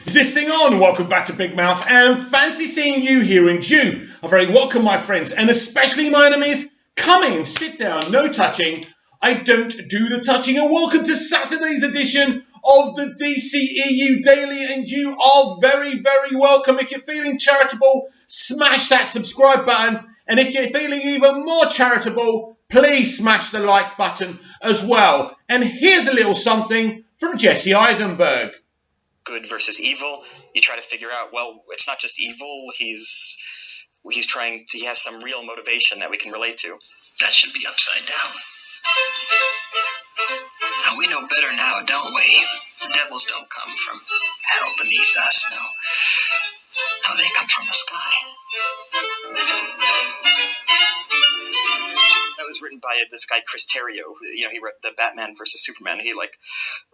Is this thing on? Welcome back to Big Mouth, and fancy seeing you here in June. A very welcome, my friends, and especially my enemies. Come in, sit down, no touching. I don't do the touching, and welcome to Saturday's edition of the dceu Daily, and you are very, very welcome. If you're feeling charitable, smash that subscribe button, and if you're feeling even more charitable, please smash the like button as well. And here's a little something from Jesse Eisenberg. Good versus evil. You try to figure out, well, it's not just evil. He has some real motivation that we can relate to. That should be upside down. Now we know better now, don't we? The devils don't come from hell beneath us, no. No, they come from the sky. That was written by this guy, Chris Terrio. He wrote the Batman versus Superman. He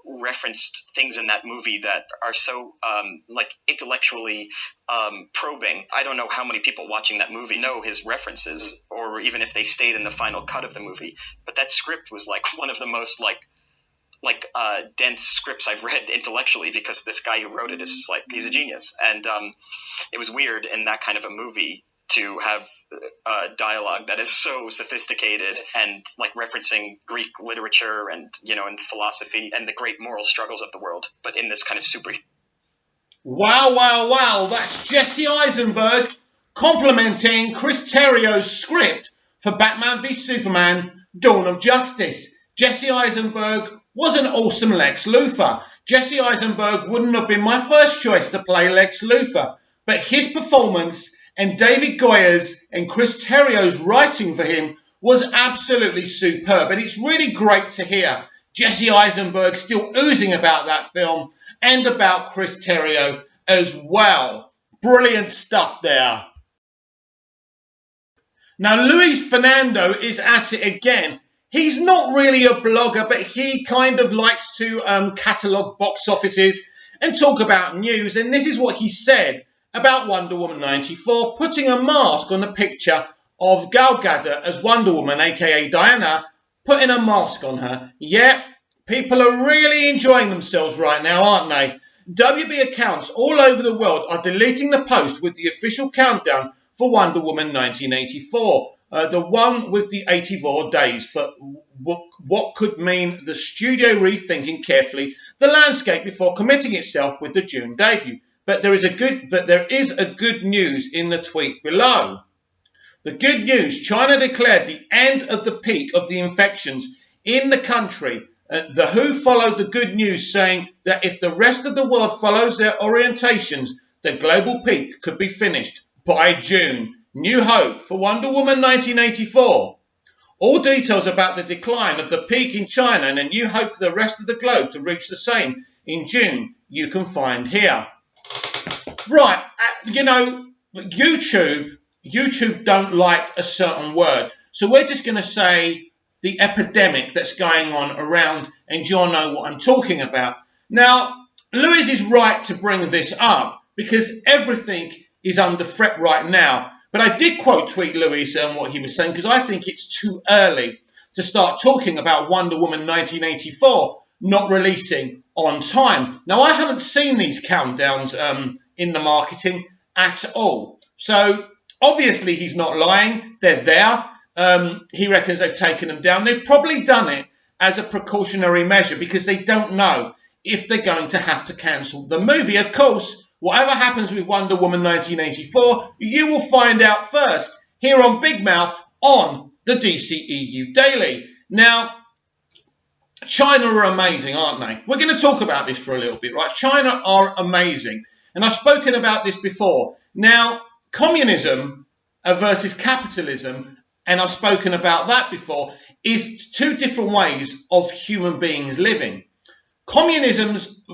referenced things in that movie that are so intellectually probing. I don't know how many people watching that movie know his references, or even if they stayed in the final cut of the movie. But that script was one of the most dense scripts I've read intellectually, because this guy who wrote it is just he's a genius. And it was weird in that kind of a movie to have dialogue that is so sophisticated and referencing Greek literature and and philosophy and the great moral struggles of the world, but in this kind of super. Wow, that's Jesse Eisenberg complimenting Chris Terrio's script for Batman v Superman Dawn of Justice. Jesse Eisenberg was an awesome Lex Luthor. Jesse Eisenberg wouldn't have been my first choice to play Lex Luthor, but his performance and David Goyer's and Chris Terrio's writing for him was absolutely superb. And it's really great to hear Jesse Eisenberg still oozing about that film and about Chris Terrio as well. Brilliant stuff there. Now, Luis Fernando is at it again. He's not really a blogger, but he kind of likes to catalogue box offices and talk about news. And this is what he said about Wonder Woman 94, putting a mask on a picture of Gal Gadot as Wonder Woman, aka Diana, putting a mask on her. Yep, people are really enjoying themselves right now, aren't they? WB accounts all over the world are deleting the post with the official countdown for Wonder Woman 1984. The one with the 84 days for what could mean the studio rethinking carefully the landscape before committing itself with the June debut. But there is a good news in the tweet below. The good news: China declared the end of the peak of the infections in the country. The WHO followed the good news, saying that if the rest of the world follows their orientations, the global peak could be finished by June. New hope for Wonder Woman 1984. All details about the decline of the peak in China and a new hope for the rest of the globe to reach the same in June you can find here. Right, YouTube don't like a certain word. So we're just going to say the epidemic that's going on around, and you'll know what I'm talking about. Now, Lewis is right to bring this up because everything is under threat right now. But I did quote tweet Lewis and what he was saying, because I think it's too early to start talking about Wonder Woman 1984 not releasing on time. Now, I haven't seen these countdowns in the marketing at all. So obviously he's not lying. They're there. He reckons they've taken them down. They've probably done it as a precautionary measure because they don't know if they're going to have to cancel the movie. Of course, whatever happens with Wonder Woman 1984, you will find out first here on Big Mouth on the DCEU Daily. Now, China are amazing, aren't they? We're going to talk about this for a little bit, right? China are amazing. And I've spoken about this before. Now, communism versus capitalism, and I've spoken about that before, is two different ways of human beings living. Communism's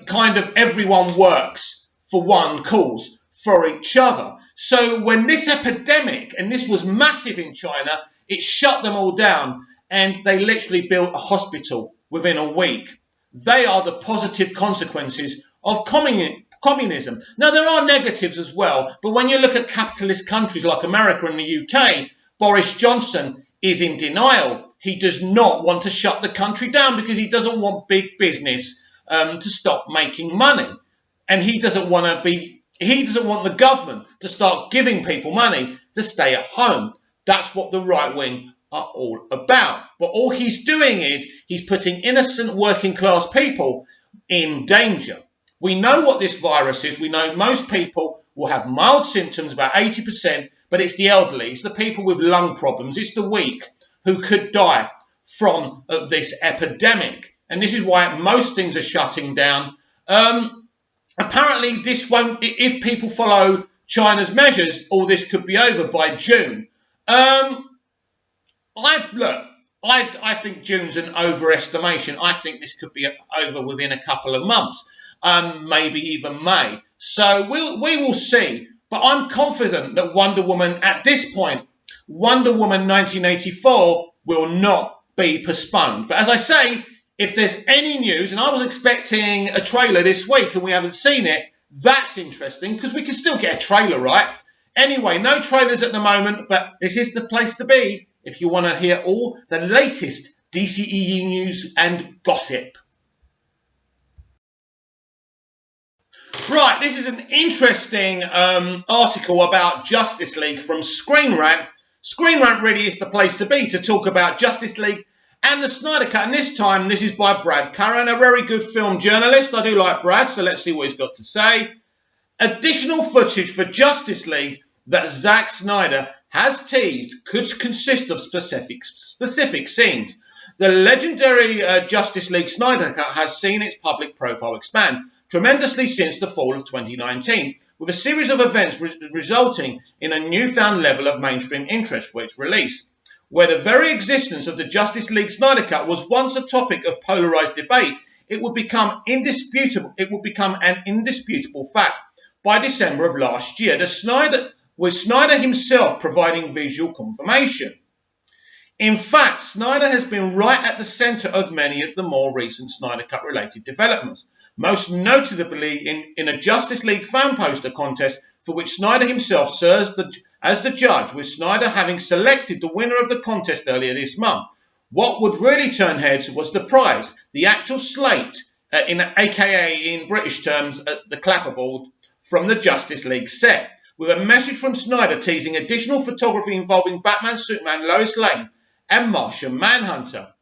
kind of everyone works for one cause, for each other. So when this epidemic, and this was massive in China, it shut them all down, and they literally built a hospital within a week. They are the positive consequences of communism. Now, there are negatives as well, but when you look at capitalist countries like America and the UK, Boris Johnson is in denial. He does not want to shut the country down because he doesn't want big business to stop making money. and he doesn't want the government to start giving people money to stay at home. That's what the right wing are all about. But all he's doing is he's putting innocent working class people in danger. We know what this virus is. We know most people will have mild symptoms, about 80%, but it's the elderly, it's the people with lung problems, it's the weak who could die from this epidemic. And this is why most things are shutting down. Apparently, this won't, if people follow China's measures, all this could be over by June. I think June's an overestimation. I think this could be over within a couple of months, maybe even May. So we will see. But I'm confident that Wonder Woman, at this point, Wonder Woman 1984 will not be postponed. But as I say, if there's any news, and I was expecting a trailer this week and we haven't seen it, that's interesting because we can still get a trailer, right? Anyway, no trailers at the moment, but this is the place to be if you want to hear all the latest DCEU news and gossip. Right, this is an interesting article about Justice League from Screen Rant. Screen Rant really is the place to be to talk about Justice League and the Snyder Cut. And this time, this is by Brad Curran, a very good film journalist. I do like Brad, so let's see what he's got to say. Additional footage for Justice League that Zack Snyder has teased could consist of specific scenes. The legendary Justice League Snyder Cut has seen its public profile expand tremendously since the fall of 2019, with a series of events resulting in a newfound level of mainstream interest for its release. Where the very existence of the Justice League Snyder Cut was once a topic of polarised debate, it would become an indisputable fact by December of last year, with Snyder himself providing visual confirmation. In fact, Snyder has been right at the centre of many of the more recent Snyder Cut related developments, most notably in a Justice League fan poster contest for which Snyder himself serves as the judge, with Snyder having selected the winner of the contest earlier this month. What would really turn heads was the prize, the actual slate, aka in British terms, the clapperboard from the Justice League set, with a message from Snyder teasing additional photography involving Batman, Superman, Lois Lane and Martian Manhunter.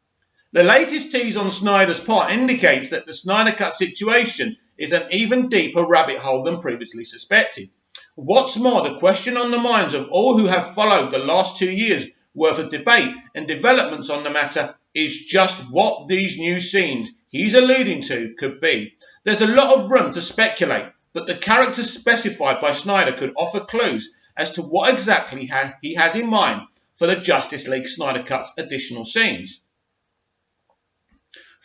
The latest tease on Snyder's part indicates that the Snyder Cut situation is an even deeper rabbit hole than previously suspected. What's more, the question on the minds of all who have followed the last 2 years' worth of debate and developments on the matter is just what these new scenes he's alluding to could be. There's a lot of room to speculate, but the characters specified by Snyder could offer clues as to what exactly he has in mind for the Justice League Snyder Cut's additional scenes.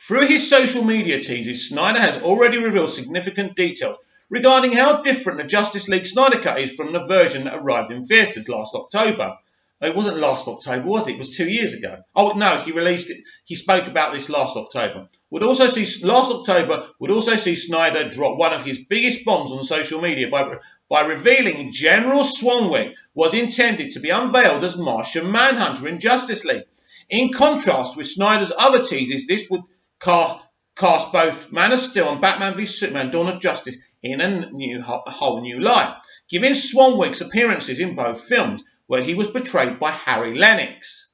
Through his social media teases, Snyder has already revealed significant details regarding how different the Justice League Snyder Cut is from the version that arrived in theatres last October. It wasn't last October, was it? It was 2 years ago. Oh, no, he released it. He spoke about this last October. Last October would also see Snyder drop one of his biggest bombs on social media by revealing General Swanwick was intended to be unveiled as Martian Manhunter in Justice League. In contrast with Snyder's other teases, this would cast both Man of Steel and Batman v Superman Dawn of Justice in a whole new light, giving Swanwick's appearances in both films, where he was portrayed by Harry Lennox,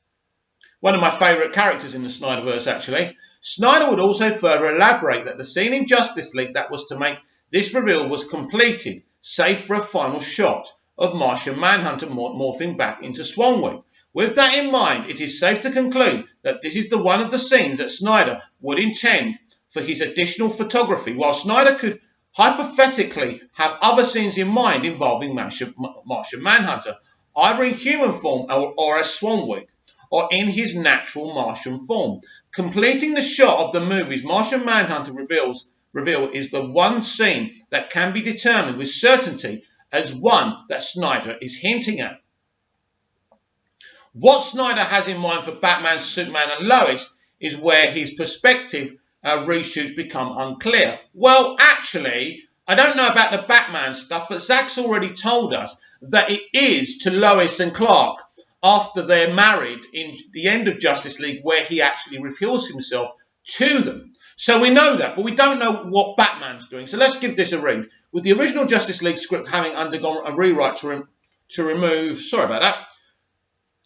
one of my favourite characters in the Snyderverse, actually. Snyder would also further elaborate that the scene in Justice League that was to make this reveal was completed, save for a final shot of Martian Manhunter morphing back into Swanwick. With that in mind, it is safe to conclude that this is one of the scenes that Snyder would intend for his additional photography, while Snyder could hypothetically have other scenes in mind involving Martian Manhunter, either in human form or as Swanwick, or in his natural Martian form. Completing the shot of the movie's Martian Manhunter reveal is the one scene that can be determined with certainty as one that Snyder is hinting at. What Snyder has in mind for Batman, Superman and Lois is where his perspective reshoots become unclear. Well, actually, I don't know about the Batman stuff, but Zack's already told us that it is to Lois and Clark after they're married in the end of Justice League where he actually reveals himself to them. So we know that, but we don't know what Batman's doing. So let's give this a read. With the original Justice League script having undergone a rewrite to remove,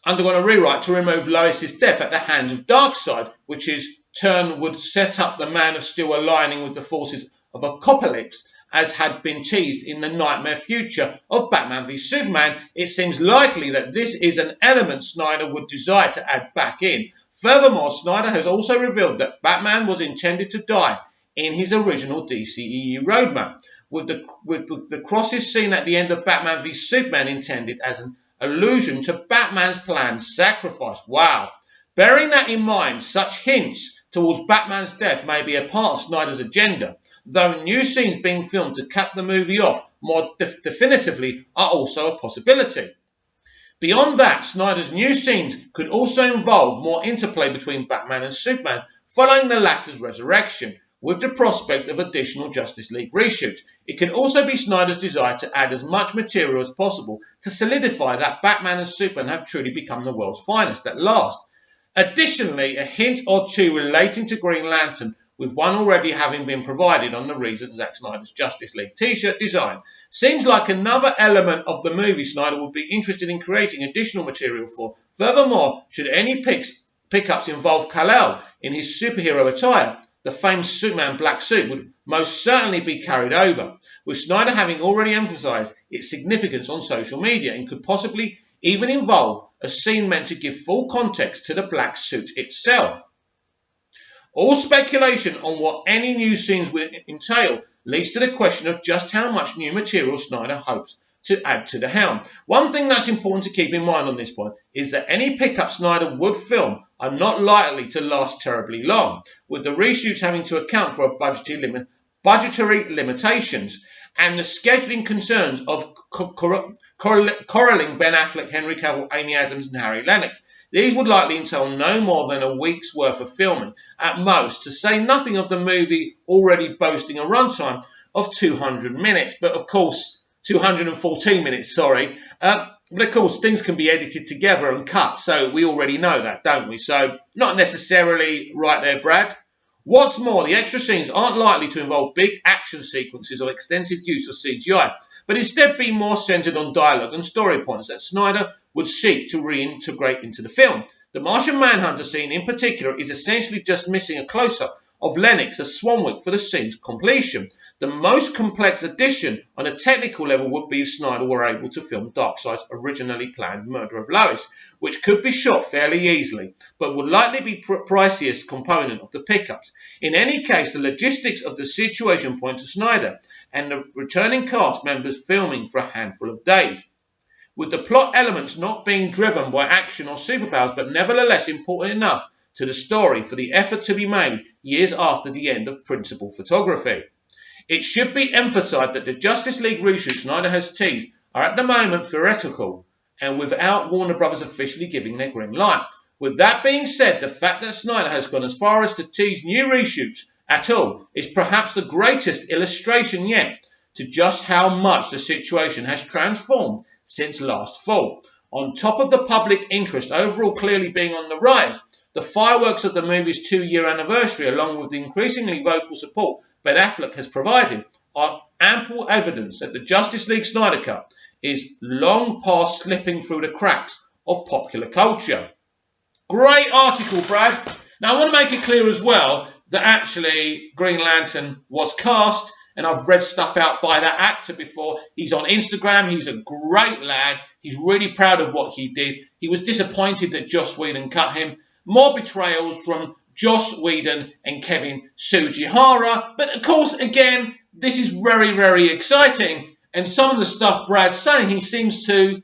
undergone a rewrite to remove Lois's death at the hands of Darkseid, which is turn would set up the Man of Steel aligning with the forces of Apocalypse, as had been teased in the nightmare future of Batman v Superman. It seems likely that this is an element Snyder would desire to add back in. Furthermore, Snyder has also revealed that Batman was intended to die in his original DCEU roadmap, with the crosses seen at the end of Batman v Superman intended as an allusion to Batman's planned sacrifice. Wow. Bearing that in mind, such hints towards Batman's death may be a part of Snyder's agenda, though new scenes being filmed to cap the movie off more definitively are also a possibility. Beyond that, Snyder's new scenes could also involve more interplay between Batman and Superman following the latter's resurrection, with the prospect of additional Justice League reshoots. It can also be Snyder's desire to add as much material as possible to solidify that Batman and Superman have truly become the world's finest at last. Additionally, a hint or two relating to Green Lantern, with one already having been provided on the recent Zack Snyder's Justice League t-shirt design, seems like another element of the movie Snyder would be interested in creating additional material for. Furthermore, should any pickups involve Kal-El in his superhero attire, the famed Superman black suit would most certainly be carried over, with Snyder having already emphasised its significance on social media, and could possibly even involve a scene meant to give full context to the black suit itself. All speculation on what any new scenes will entail leads to the question of just how much new material Snyder hopes to add to the helm. One thing that's important to keep in mind on this point is that any pickup Snyder would film are not likely to last terribly long, with the reshoots having to account for budgetary limitations and the scheduling concerns of corralling Ben Affleck, Henry Cavill, Amy Adams and Harry Lennox. These would likely entail no more than a week's worth of filming at most, to say nothing of the movie already boasting a runtime of 200 minutes, but of course 214 minutes, but of course things can be edited together and cut, so we already know that, don't we? So not necessarily right there, Brad. What's more, the extra scenes aren't likely to involve big action sequences or extensive use of CGI, but instead be more centered on dialogue and story points that Snyder would seek to reintegrate into the film. The Martian Manhunter scene in particular is essentially just missing a close-up of Lennox as Swanwick for the scene's completion. The most complex addition on a technical level would be if Snyder were able to film Darkseid's originally planned murder of Lois, which could be shot fairly easily, but would likely be priciest component of the pickups. In any case, the logistics of the situation point to Snyder and the returning cast members filming for a handful of days, with the plot elements not being driven by action or superpowers, but nevertheless important enough to the story for the effort to be made years after the end of principal photography. It should be emphasised that the Justice League reshoots Snyder has teased are at the moment theoretical and without Warner Bros. Officially giving their green light. With that being said, the fact that Snyder has gone as far as to tease new reshoots at all is perhaps the greatest illustration yet to just how much the situation has transformed since last fall. On top of the public interest overall clearly being on the rise, the fireworks of the movie's 2-year anniversary, along with the increasingly vocal support Ben Affleck has provided, are ample evidence that the Justice League Snyder Cut is long past slipping through the cracks of popular culture. Great article, Brad. Now, I want to make it clear as well that actually Green Lantern was cast, and I've read stuff out by that actor before. He's on Instagram. He's a great lad. He's really proud of what he did. He was disappointed that Joss Whedon cut him. More betrayals from Joss Whedon and Kevin Sugihara. But of course, again, this is very, very exciting. And some of the stuff Brad's saying, he seems to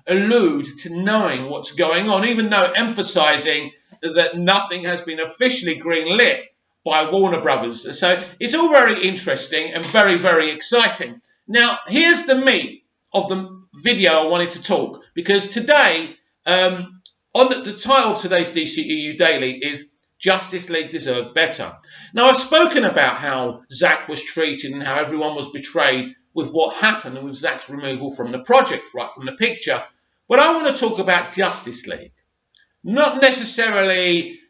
allude to knowing what's going on, even though emphasising that nothing has been officially greenlit by Warner Brothers. So it's all very interesting and very, very exciting. Now, here's the meat of the video I wanted to talk, because today, on the title of today's DCEU Daily is Justice League Deserved Better. Now, I've spoken about how Zack was treated and how everyone was betrayed with what happened with Zack's removal from the project, right from the picture. But I want to talk about Justice League. Not necessarily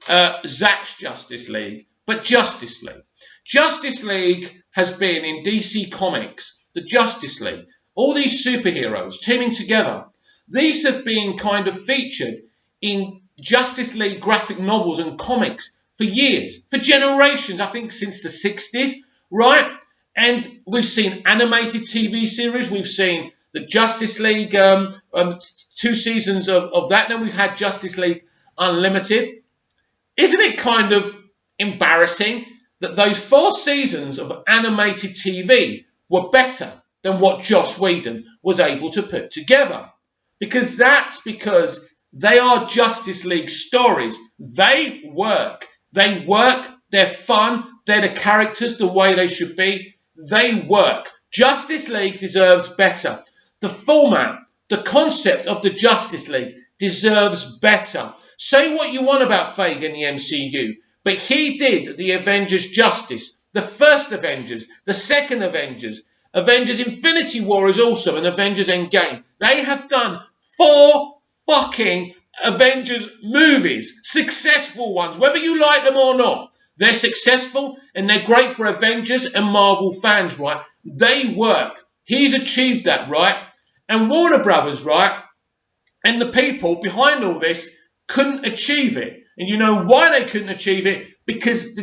Zack's Justice League, but Justice League. Justice League has been in DC Comics, the Justice League, all these superheroes teaming together. These have been kind of featured in Justice League graphic novels and comics for years, for generations, I think since the 60s, right? And we've seen animated TV series, we've seen the Justice League, 2 seasons of that, then we've had Justice League Unlimited. Isn't it kind of embarrassing that those 4 seasons of animated TV were better than what Joss Whedon was able to put together? Because that's because they are Justice League stories. They work, they're fun, they're the characters the way they should be. They work. Justice League deserves better. The format, the concept of the Justice League deserves better. Say what you want about Feige in the MCU, but he did the Avengers justice. The first Avengers, the second Avengers, Avengers Infinity War is also an Avengers Endgame. They have done 4 fucking Avengers movies, successful ones, whether you like them or not. They're successful and they're great for Avengers and Marvel fans, right? They work. He's achieved that, right? And Warner Brothers, right? And the people behind all this couldn't achieve it. And you know why they couldn't achieve it? Because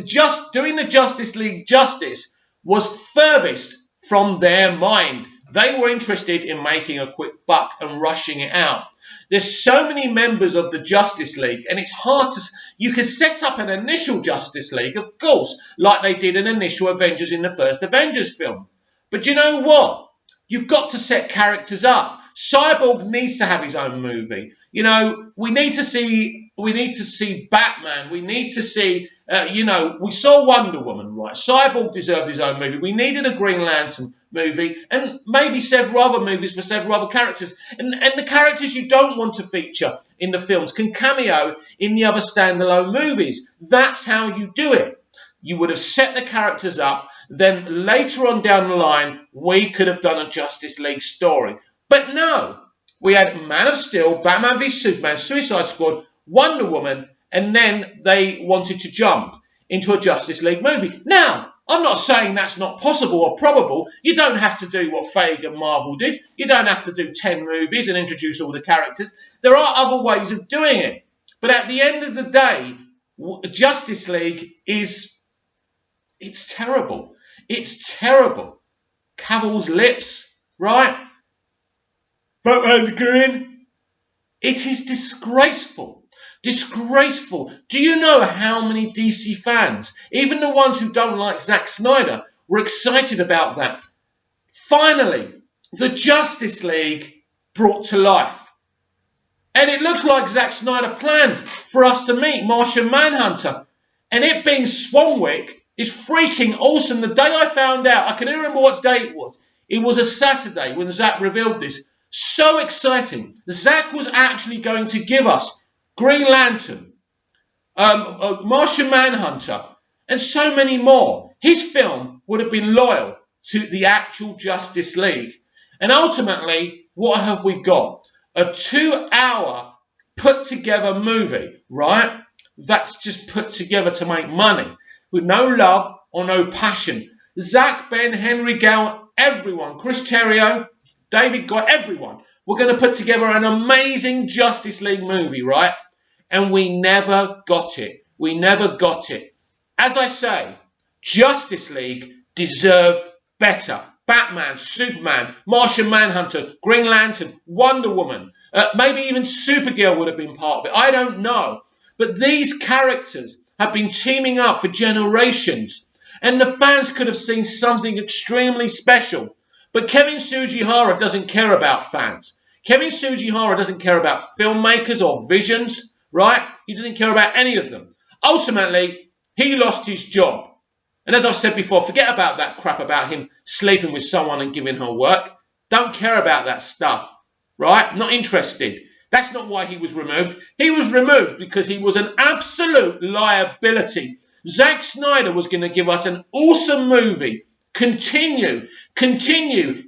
doing the Justice League justice was furthest from their mind. They were interested in making a quick buck and rushing it out. There's so many members of the Justice League, and it's hard to... You can set up an initial Justice League, of course, like they did an initial Avengers in the first Avengers film. But you know what? You've got to set characters up. Cyborg needs to have his own movie. You know, we need to see Batman. We need to see, we saw Wonder Woman, right? Cyborg deserved his own movie. We needed a Green Lantern movie and maybe several other movies for several other characters. And the characters you don't want to feature in the films can cameo in the other standalone movies. That's how you do it. You would have set the characters up. Then later on down the line, we could have done a Justice League story. But no, we had Man of Steel, Batman v Superman, Suicide Squad, Wonder Woman, and then they wanted to jump into a Justice League movie. Now, I'm not saying that's not possible or probable. You don't have to do what Feige and Marvel did. You don't have to do 10 movies and introduce all the characters. There are other ways of doing it. But at the end of the day, Justice League it's terrible. It's terrible. Cavill's lips, right? Batman's grin. It is disgraceful. Disgraceful. Do you know how many DC fans, even the ones who don't like Zack Snyder, were excited about that? Finally, the Justice League brought to life. And it looks like Zack Snyder planned for us to meet Martian Manhunter. And it being Swanwick is freaking awesome. The day I found out, I can even remember what day it was. It was a Saturday when Zack revealed this. So exciting. Zack was actually going to give us Green Lantern, Martian Manhunter, and so many more. His film would have been loyal to the actual Justice League. And ultimately, what have we got? A 2-hour put-together movie, right? That's just put together to make money, with no love or no passion. Zack, Ben, Henry Gow, everyone, Chris Terrio, David Goy, everyone. We're going to put together an amazing Justice League movie, right? And we never got it. We never got it. As I say, Justice League deserved better. Batman, Superman, Martian Manhunter, Green Lantern, Wonder Woman, maybe even Supergirl would have been part of it. I don't know. But these characters have been teaming up for generations. And the fans could have seen something extremely special. But Kevin Sugihara doesn't care about fans. Kevin Sugihara doesn't care about filmmakers or visions, right? He doesn't care about any of them. Ultimately, he lost his job. And as I've said before, forget about that crap about him sleeping with someone and giving her work. Don't care about that stuff, right? Not interested. That's not why he was removed. He was removed because he was an absolute liability. Zack Snyder was going to give us an awesome movie. Continue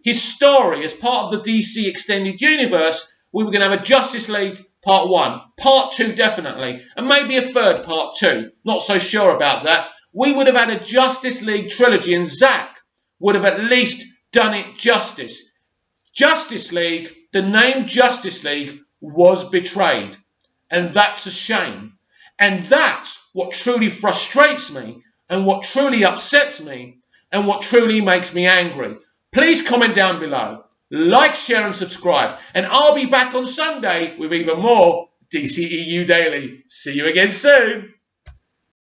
his story as part of the DC Extended Universe. We were going to have a Justice League Part 1, Part 2 definitely, and maybe a third Part 2. Not so sure about that. we would have had a Justice League trilogy, and Zack would have at least done it justice. Justice League, the name Justice League, was betrayed. And that's a shame. And that's what truly frustrates me, and what truly upsets me, and what truly makes me angry. Please comment down below, like, share and subscribe, and I'll be back on Sunday with even more DCEU Daily. See you again soon.